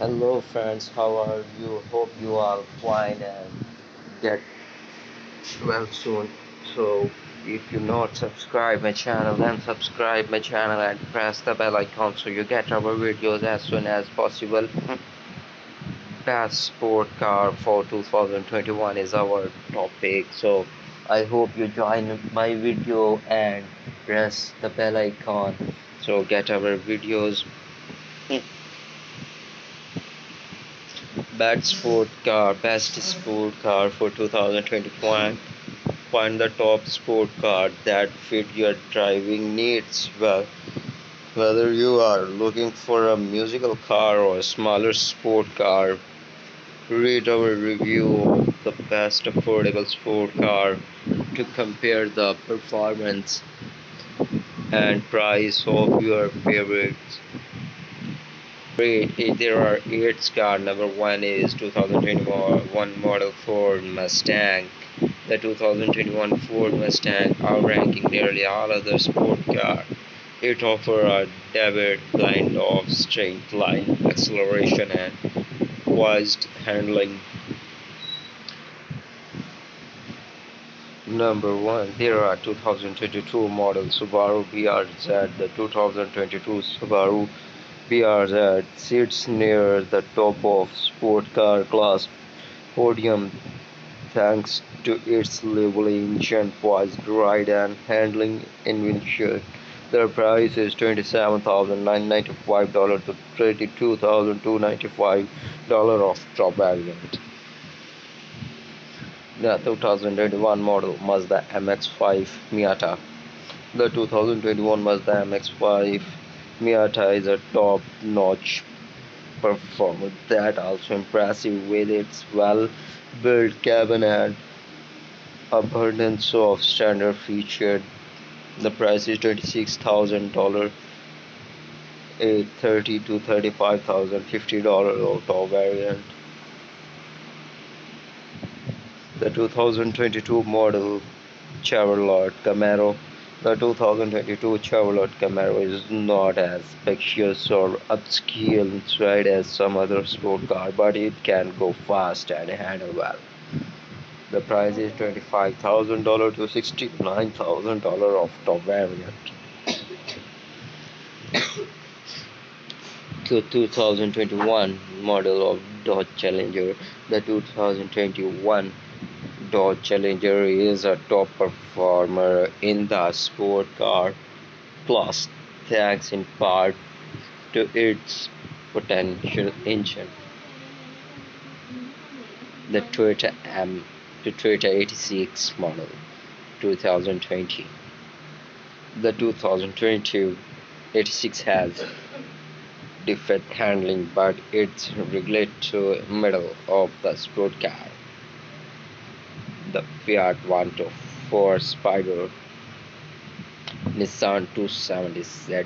Hello friends, how are you? Hope you are fine and get well soon. So if you not subscribe my channel, then subscribe my channel and press the bell icon so you get our videos as soon as possible. Best sport car for 2021 is our topic. So I hope you join my video and press the bell icon so get our videos. Best sport car for 2021. Find the top sport car that fit your driving needs well. Whether you are looking for a musical car or a smaller sport car, read our review of the best affordable sport car to compare the performance and price of your favorites. There are 8 car. Number 1 is 2021 model Ford Mustang. The 2021 Ford Mustang outranking nearly all other sport cars. It offers a debut blend of straight line acceleration and poised handling. Number 1, there are 2022 model Subaru VRZ. The 2022 Subaru VRZ sits near the top of sport car class podium thanks to its lively engine, poised ride and handling invention. Their price is $27,995 to $32,295 of top variant. The 2021 model Mazda MX-5 Miata. The 2021 Mazda MX-5 Miata is a top-notch performer that also impressive with its well-built cabin and abundance of standard features. The price is $26,000, a $30 to $35,050 of top variant. The 2022 model Chevrolet Camaro. The 2022 Chevrolet Camaro is not as spacious or upscale inside as some other sport car, but it can go fast and handle well. The price is $25,000 to $69,000 of top variant. The 2021 model of Dodge Challenger. The 2021 Dodge Challenger is a top performer in the sport car class thanks in part to its potential engine. The Toyota 86 model 2020. The 2022 86 has defect handling, but it's related to middle of the sport car. The Fiat 124 Spider, Nissan 270Z,